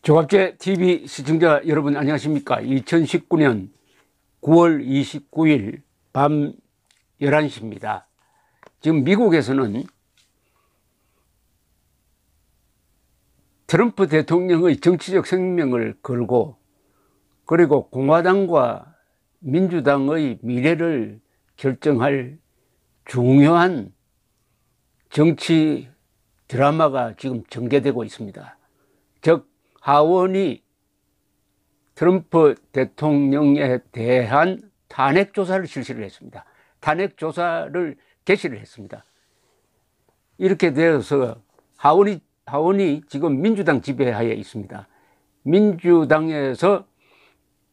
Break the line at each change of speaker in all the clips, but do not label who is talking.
조갑제 TV 시청자 여러분 안녕하십니까. 2019년 9월 29일 밤 11시입니다. 지금 미국에서는 트럼프 대통령의 정치적 생명을 걸고 그리고 공화당과 민주당의 미래를 결정할 중요한 정치 드라마가 지금 전개되고 있습니다. 즉 하원이 트럼프 대통령에 대한 탄핵 조사를 실시를 했습니다. 탄핵 조사를 개시를 했습니다. 이렇게 되어서 하원이 지금 민주당 지배하에 있습니다. 민주당에서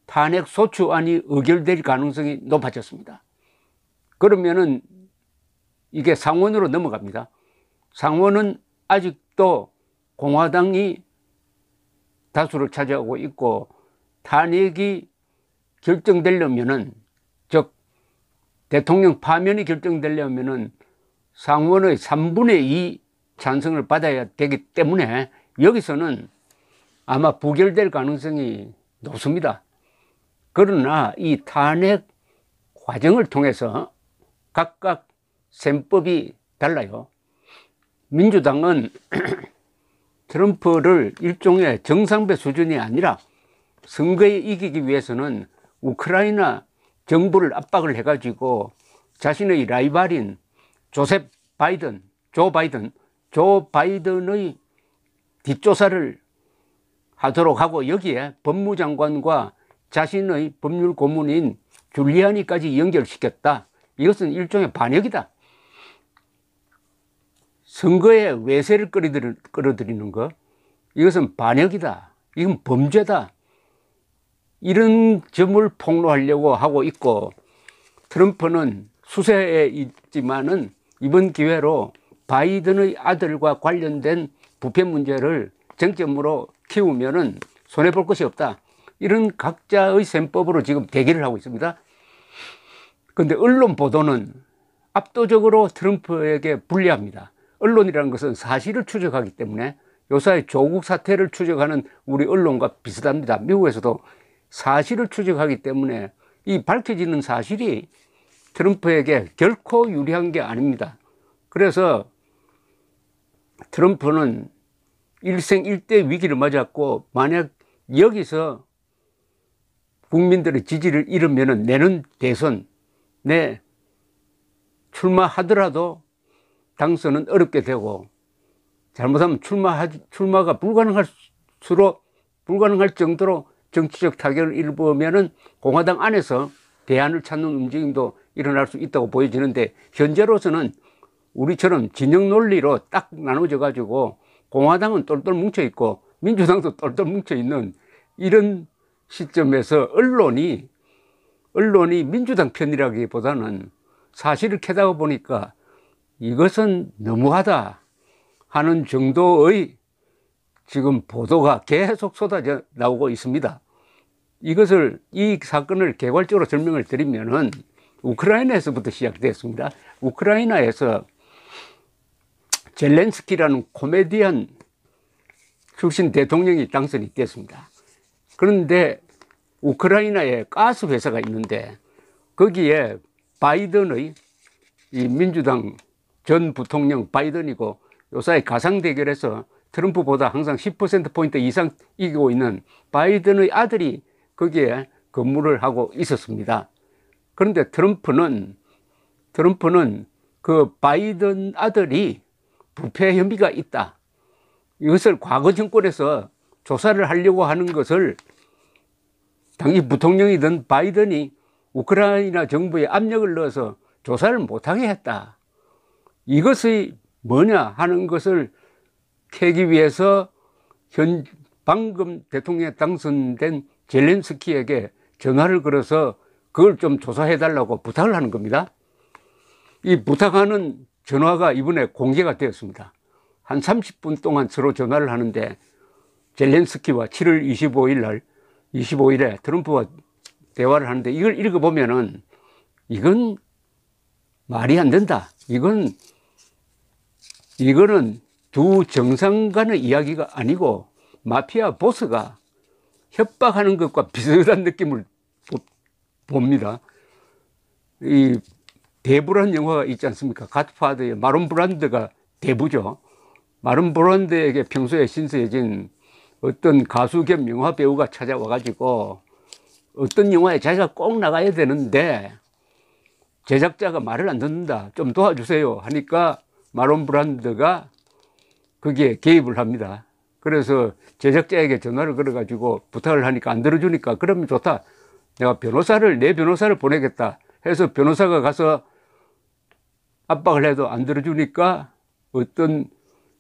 탄핵 소추안이 의결될 가능성이 높아졌습니다. 그러면은 이게 상원으로 넘어갑니다. 상원은 아직도 공화당이 다수를 차지하고 있고, 탄핵이 결정되려면은, 즉 대통령 파면이 결정되려면은 상원의 3분의 2 찬성을 받아야 되기 때문에 여기서는 아마 부결될 가능성이 높습니다. 그러나 이 탄핵 과정을 통해서 각각 셈법이 달라요. 민주당은 트럼프를 일종의 정상배 수준이 아니라 선거에 이기기 위해서는 우크라이나 정부를 압박을 해가지고 자신의 라이벌인 조 바이든의 뒷조사를 하도록 하고, 여기에 법무장관과 자신의 법률 고문인 줄리아니까지 연결시켰다. 이것은 일종의 반역이다. 선거에 외세를 끌어들이는 것, 이것은 반역이다. 이건 범죄다. 이런 점을 폭로하려고 하고 있고, 트럼프는 수세에 있지만은 이번 기회로 바이든의 아들과 관련된 부패 문제를 쟁점으로 키우면은 손해볼 것이 없다. 이런 각자의 셈법으로 지금 대기를 하고 있습니다. 그런데 언론 보도는 압도적으로 트럼프에게 불리합니다. 언론이라는 것은 사실을 추적하기 때문에 요사이 조국 사태를 추적하는 우리 언론과 비슷합니다. 미국에서도 사실을 추적하기 때문에 이 밝혀지는 사실이 트럼프에게 결코 유리한 게 아닙니다. 그래서 트럼프는 일생일대 위기를 맞았고, 만약 여기서 국민들의 지지를 잃으면 내년 대선 내 출마하더라도 당선은 어렵게 되고, 잘못하면 출마가 불가능할 정도로 정치적 타격을 입으면은 공화당 안에서 대안을 찾는 움직임도 일어날 수 있다고 보여지는데, 현재로서는 우리처럼 진영 논리로 딱 나눠져 가지고 공화당은 똘똘 뭉쳐 있고 민주당도 똘똘 뭉쳐 있는 이런 시점에서 언론이 민주당 편이라기보다는 사실을 캐다가 보니까 이것은 너무하다 하는 정도의 지금 보도가 계속 쏟아져 나오고 있습니다. 이 사건을 개괄적으로 설명을 드리면은 우크라이나에서부터 시작됐습니다. 우크라이나에서 젤렌스키라는 코미디언 출신 대통령이 당선이 됐습니다. 그런데 우크라이나에 가스 회사가 있는데 거기에 바이든의 이 민주당 전 부통령 바이든이고, 요사이 가상 대결에서 트럼프보다 항상 10%포인트 이상 이기고 있는 바이든의 아들이 거기에 근무를 하고 있었습니다. 그런데 트럼프는 그 바이든 아들이 부패 혐의가 있다, 이것을 과거 정권에서 조사를 하려고 하는 것을 당시 부통령이던 바이든이 우크라이나 정부에 압력을 넣어서 조사를 못하게 했다. 이것이 뭐냐 하는 것을 캐기 위해서 방금 대통령에 당선된 젤렌스키에게 전화를 걸어서 그걸 좀 조사해달라고 부탁을 하는 겁니다. 이 부탁하는 전화가 이번에 공개가 되었습니다. 한 30분 동안 서로 전화를 하는데, 젤렌스키와 7월 25일에 트럼프와 대화를 하는데, 이걸 읽어보면은 이건 말이 안 된다. 이거는 두 정상 간의 이야기가 아니고 마피아 보스가 협박하는 것과 비슷한 느낌을 봅니다. 이 대부라는 영화가 있지 않습니까? 갓파더의 마론 브란드가 대부죠. 마론 브란드에게 평소에 신세해진 어떤 가수 겸 영화 배우가 찾아와가지고 어떤 영화에 자기가 꼭 나가야 되는데 제작자가 말을 안 듣는다, 좀 도와주세요 하니까 마론 브란드가 거기에 개입을 합니다. 그래서 제작자에게 전화를 걸어가지고 부탁을 하니까 안 들어주니까 그러면 좋다, 내가 내 변호사를 보내겠다 해서 변호사가 가서 압박을 해도 안 들어주니까 어떤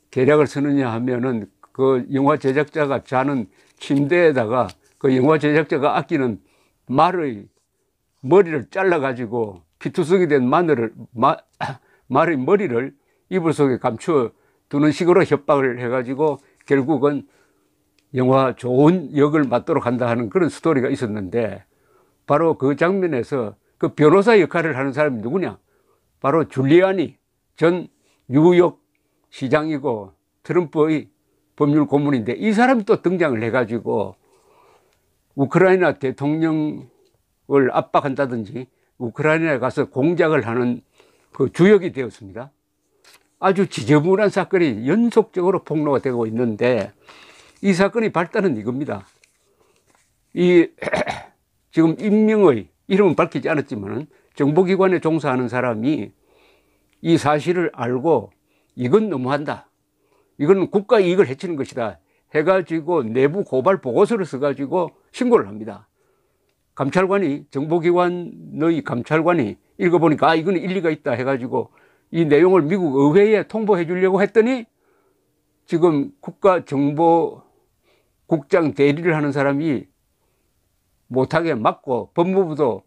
계략을 쓰느냐 하면은 그 영화 제작자가 자는 침대에다가 그 영화 제작자가 아끼는 말의 머리를 잘라가지고 피투성이 된 말의 머리를 이불 속에 감추어 두는 식으로 협박을 해가지고 결국은 영화 좋은 역을 맡도록 한다 하는 그런 스토리가 있었는데, 바로 그 장면에서 그 변호사 역할을 하는 사람이 누구냐? 바로 줄리아니 전 뉴욕 시장이고 트럼프의 법률 고문인데, 이 사람이 또 등장을 해가지고 우크라이나 대통령을 압박한다든지 우크라이나에 가서 공작을 하는 그 주역이 되었습니다. 아주 지저분한 사건이 연속적으로 폭로가 되고 있는데, 이 사건의 발단은 이겁니다. 지금 임명의 이름은 밝히지 않았지만 정보기관에 종사하는 사람이 이 사실을 알고 이건 너무한다, 이건 국가 이익을 해치는 것이다 해가지고 내부 고발 보고서를 써가지고 신고를 합니다. 감찰관이, 정보기관의 감찰관이 읽어보니까 아, 이건 일리가 있다 해가지고 이 내용을 미국 의회에 통보해 주려고 했더니 지금 국가정보국장 대리를 하는 사람이 못하게 막고 법무부도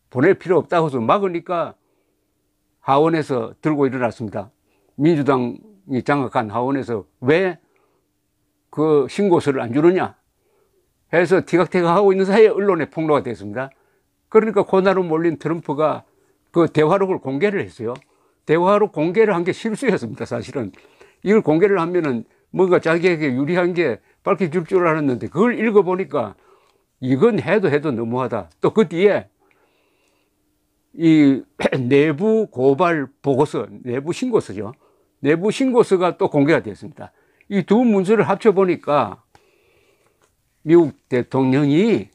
보낼 필요 없다고 해서 막으니까 하원에서 들고 일어났습니다. 민주당이 장악한 하원에서 왜 그 신고서를 안 주느냐 해서 티격태격하고 있는 사이에 언론에 폭로가 됐습니다. 그러니까 코나로 몰린 트럼프가 그 대화록을 공개를 했어요. 대화록 공개를 한 게 실수였습니다. 사실은 이걸 공개를 하면은 뭔가 자기에게 유리한 게 밝혀질 줄 알았는데, 그걸 읽어보니까 이건 해도 너무하다. 또 그 뒤에 이 내부 고발 보고서, 내부 신고서죠. 내부 신고서가 또 공개가 됐습니다. 이 두 문서를 합쳐보니까 미국 대통령이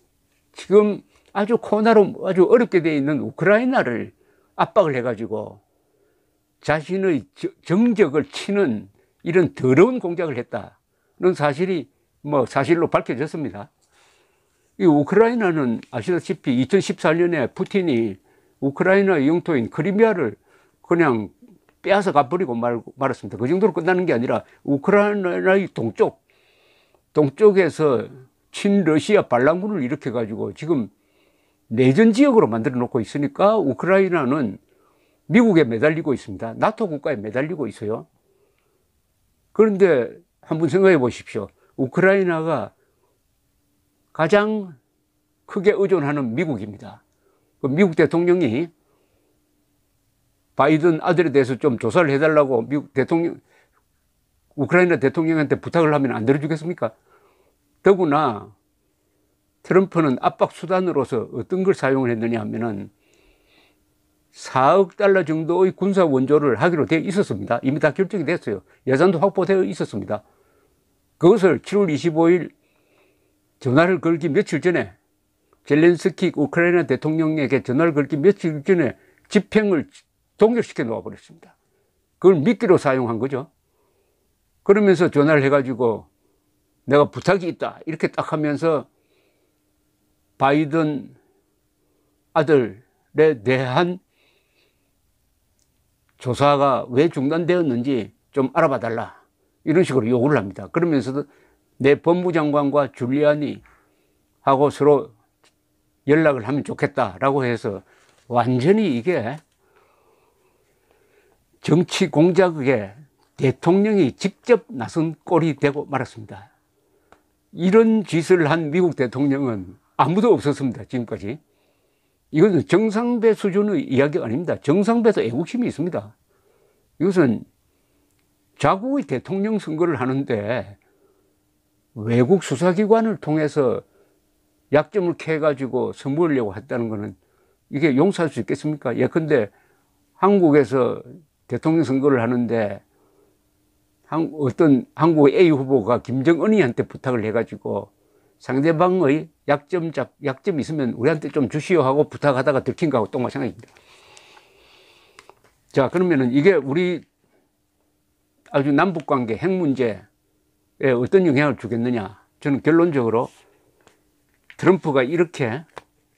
지금 아주 코나로 아주 어렵게 되어 있는 우크라이나를 압박을 해가지고 자신의 정적을 치는 이런 더러운 공작을 했다는 사실이 사실로 밝혀졌습니다. 이 우크라이나는 아시다시피 2014년에 푸틴이 우크라이나 영토인 크리미아를 그냥 빼앗아 가버리고 말았습니다. 그 정도로 끝나는 게 아니라 우크라이나의 동쪽에서 친러시아 반란군을 일으켜가지고 지금 내전 지역으로 만들어 놓고 있으니까 우크라이나는 미국에 매달리고 있습니다. 나토 국가에 매달리고 있어요. 그런데 한번 생각해 보십시오. 우크라이나가 가장 크게 의존하는 미국입니다. 그 미국 대통령이 바이든 아들에 대해서 좀 조사를 해달라고 우크라이나 대통령한테 부탁을 하면 안 들어주겠습니까? 더구나 트럼프는 압박 수단으로서 어떤 걸 사용을 했느냐 하면은 4억 달러 정도의 군사 원조를 하기로 되어 있었습니다. 이미 다 결정이 됐어요. 예산도 확보되어 있었습니다. 그것을 7월 25일 전화를 걸기 며칠 전에, 젤렌스키 우크라이나 대통령에게 전화를 걸기 며칠 전에 집행을 동결시켜 놓아버렸습니다. 그걸 미끼로 사용한 거죠. 그러면서 전화를 해가지고 내가 부탁이 있다 이렇게 딱 하면서 바이든 아들에 대한 조사가 왜 중단되었는지 좀 알아봐 달라 이런 식으로 요구를 합니다. 그러면서도 내 법무장관과 줄리아니 하고 서로 연락을 하면 좋겠다라고 해서 완전히 이게 정치 공작에 대통령이 직접 나선 꼴이 되고 말았습니다. 이런 짓을 한 미국 대통령은 아무도 없었습니다. 지금까지. 이것은 정상배 수준의 이야기가 아닙니다. 정상배도 애국심이 있습니다. 이것은 자국의 대통령 선거를 하는데 외국 수사기관을 통해서 약점을 캐가지고 선보이려고 했다는 것은 이게 용서할 수 있겠습니까? 예컨대 한국에서 대통령 선거를 하는데 어떤 한국의 A 후보가 김정은이한테 부탁을 해가지고 상대방의 약점이 있으면 우리한테 좀 주시오 하고 부탁하다가 들킨 거하고 또 마찬가지입니다. 자, 그러면은 이게 우리 아주 남북관계 핵 문제에 어떤 영향을 주겠느냐? 저는 결론적으로 트럼프가 이렇게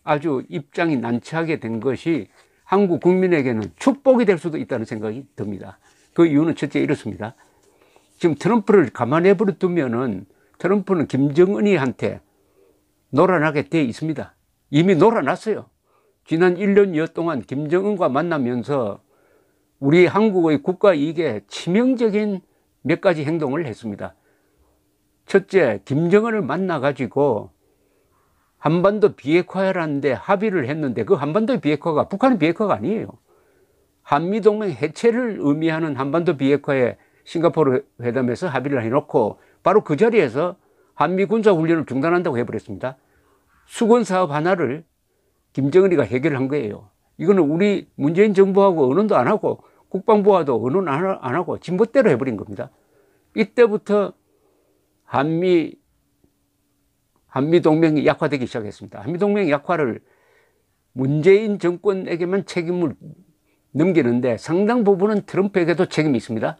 아주 입장이 난처하게 된 것이 한국 국민에게는 축복이 될 수도 있다는 생각이 듭니다. 그 이유는 첫째 이렇습니다. 지금 트럼프를 가만히 두면은 트럼프는 김정은이한테 놀아나게 돼 있습니다. 이미 놀아났어요. 지난 1년여 동안 김정은과 만나면서 우리 한국의 국가 이익에 치명적인 몇 가지 행동을 했습니다. 첫째, 김정은을 만나가지고 한반도 비핵화라는데 합의를 했는데 그 한반도 비핵화가 북한의 비핵화가 아니에요. 한미동맹 해체를 의미하는 한반도 비핵화에 싱가포르 회담에서 합의를 해놓고 바로 그 자리에서 한미 군사훈련을 중단한다고 해버렸습니다. 수건 사업 하나를 김정은이가 해결한 거예요. 이거는 우리 문재인 정부하고 의논도 안 하고 국방부와도 의논 안 하고 진멋대로 해버린 겁니다. 이때부터 한미 동맹이 약화되기 시작했습니다. 한미 동맹 약화를 문재인 정권에게만 책임을 넘기는데 상당 부분은 트럼프에게도 책임이 있습니다.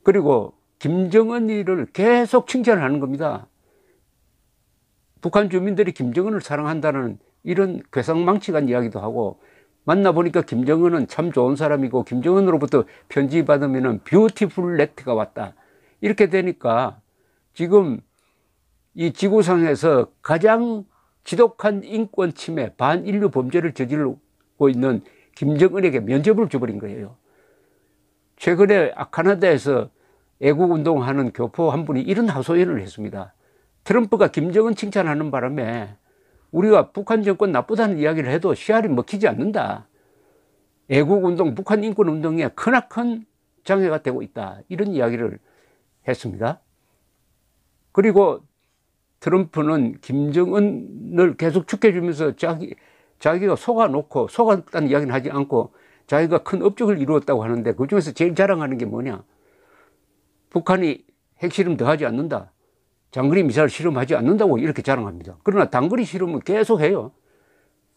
그리고 김정은이를 계속 칭찬하는 겁니다. 북한 주민들이 김정은을 사랑한다는 이런 괴상망측한 이야기도 하고, 만나보니까 김정은은 참 좋은 사람이고 김정은으로부터 편지 받으면 뷰티풀 레터가 왔다. 이렇게 되니까 지금 이 지구상에서 가장 지독한 인권 침해, 반인류 범죄를 저지르고 있는 김정은에게 면접을 줘버린 거예요. 최근에 카나다에서 애국운동하는 교포 한 분이 이런 하소연을 했습니다. 트럼프가 김정은 칭찬하는 바람에 우리가 북한 정권 나쁘다는 이야기를 해도 씨알이 먹히지 않는다. 애국운동, 북한 인권운동에 크나큰 장애가 되고 있다. 이런 이야기를 했습니다. 그리고 트럼프는 김정은을 계속 축해주면서 자기가 속았다는 이야기는 하지 않고 자기가 큰 업적을 이루었다고 하는데 그중에서 제일 자랑하는 게 뭐냐? 북한이 핵실험 더 하지 않는다. 장거리 미사일 실험하지 않는다고 이렇게 자랑합니다. 그러나 단거리 실험은 계속 해요.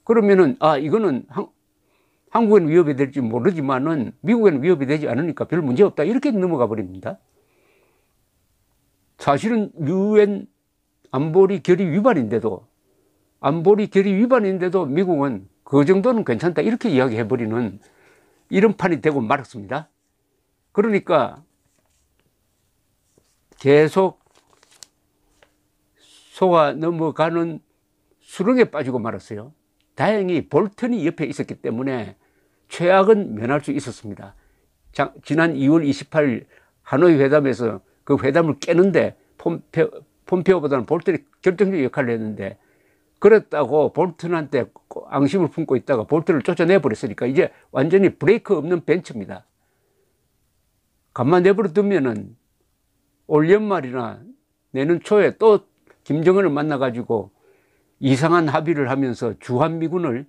그러면은 이거는 한국에는 위협이 될지 모르지만은 미국에는 위협이 되지 않으니까 별 문제 없다. 이렇게 넘어가 버립니다. 사실은 유엔 안보리 결의 위반인데도 미국은 그 정도는 괜찮다. 이렇게 이야기해 버리는 이런 판이 되고 말았습니다. 그러니까 계속 속아 넘어가는 수렁에 빠지고 말았어요. 다행히 볼턴이 옆에 있었기 때문에 최악은 면할 수 있었습니다. 지난 2월 28일 하노이 회담에서 그 회담을 깨는데 폼페오보다는 볼턴이 결정적인 역할을 했는데, 그랬다고 볼턴한테 앙심을 품고 있다가 볼턴을 쫓아내버렸으니까 이제 완전히 브레이크 없는 벤처입니다. 가만 내버려 두면은 올 연말이나 내년 초에 또 김정은을 만나가지고 이상한 합의를 하면서 주한미군을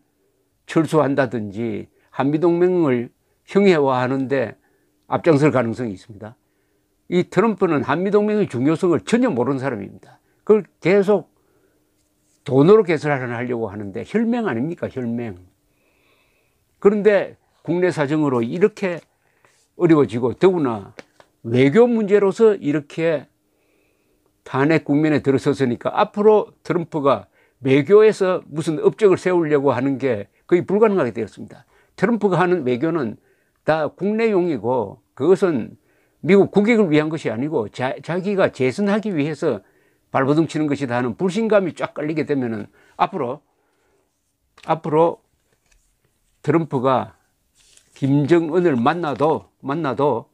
철수한다든지 한미동맹을 형해화하는데 앞장설 가능성이 있습니다. 이 트럼프는 한미동맹의 중요성을 전혀 모르는 사람입니다. 그걸 계속 돈으로 개선하려고 하는데 혈맹 아닙니까? 혈맹. 그런데 국내 사정으로 이렇게 어려워지고, 더구나 외교 문제로서 이렇게 탄핵 국면에 들어섰으니까 앞으로 트럼프가 외교에서 무슨 업적을 세우려고 하는 게 거의 불가능하게 되었습니다. 트럼프가 하는 외교는 다 국내용이고 그것은 미국 국익을 위한 것이 아니고 자기가 재선하기 위해서 발버둥 치는 것이다 하는 불신감이 쫙 깔리게 되면은 앞으로 트럼프가 김정은을 만나도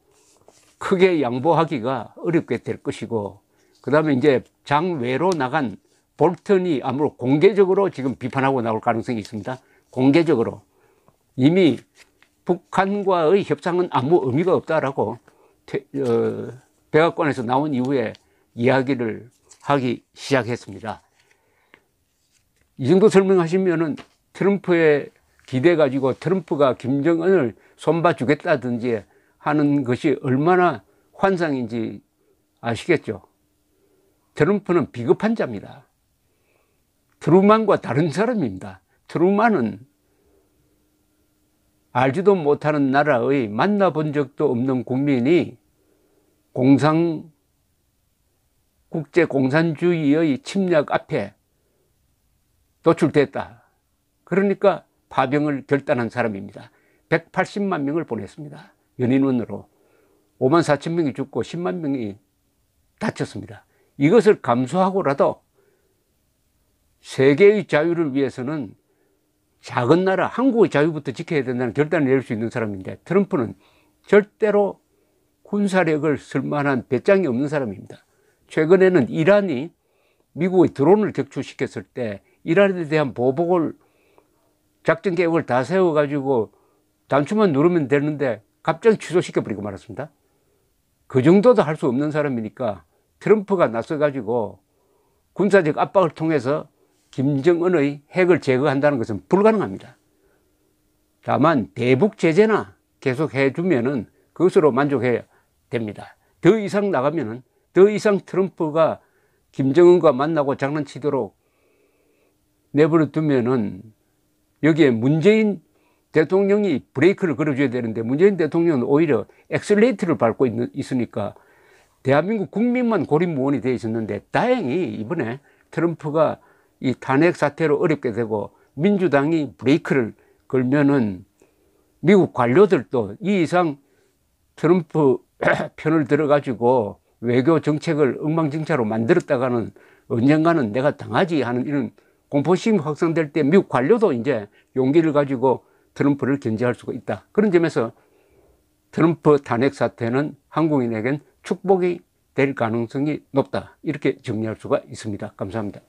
크게 양보하기가 어렵게 될 것이고, 그 다음에 이제 장외로 나간 볼턴이 아무로 공개적으로 지금 비판하고 나올 가능성이 있습니다. 공개적으로. 이미 북한과의 협상은 아무 의미가 없다라고 백악관에서 나온 이후에 이야기를 하기 시작했습니다. 이 정도 설명하시면은 트럼프에 기대 가지고 트럼프가 김정은을 손봐주겠다든지 하는 것이 얼마나 환상인지 아시겠죠? 트럼프는 비겁한 자입니다. 트루만과 다른 사람입니다. 트루만은 알지도 못하는 나라의 만나본 적도 없는 국민이 국제공산주의의 침략 앞에 노출됐다. 그러니까 파병을 결단한 사람입니다. 180만 명을 보냈습니다. 연인원으로 5만 4천 명이 죽고 10만 명이 다쳤습니다. 이것을 감수하고라도 세계의 자유를 위해서는 작은 나라 한국의 자유부터 지켜야 된다는 결단을 내릴 수 있는 사람인데, 트럼프는 절대로 군사력을 쓸 만한 배짱이 없는 사람입니다. 최근에는 이란이 미국의 드론을 격추시켰을 때 이란에 대한 보복을 작전 계획을 다 세워가지고 단추만 누르면 되는데 갑자기 취소시켜버리고 말았습니다. 그 정도도 할 수 없는 사람이니까 트럼프가 나서가지고 군사적 압박을 통해서 김정은의 핵을 제거한다는 것은 불가능합니다. 다만 대북 제재나 계속 해주면은 그것으로 만족해야 됩니다. 더 이상 나가면은, 더 이상 트럼프가 김정은과 만나고 장난치도록 내버려 두면은 여기에 문재인 대통령이 브레이크를 걸어줘야 되는데, 문재인 대통령은 오히려 엑셀레이터를 밟고 있으니까 대한민국 국민만 고립무원이 되어 있었는데, 다행히 이번에 트럼프가 이 탄핵 사태로 어렵게 되고 민주당이 브레이크를 걸면은 미국 관료들도 이 이상 트럼프 편을 들어가지고 외교 정책을 엉망진창으로 만들었다가는 언젠가는 내가 당하지 하는 이런 공포심이 확산될 때 미국 관료도 이제 용기를 가지고 트럼프를 견제할 수가 있다. 그런 점에서 트럼프 탄핵 사태는 한국인에겐 축복이 될 가능성이 높다. 이렇게 정리할 수가 있습니다. 감사합니다.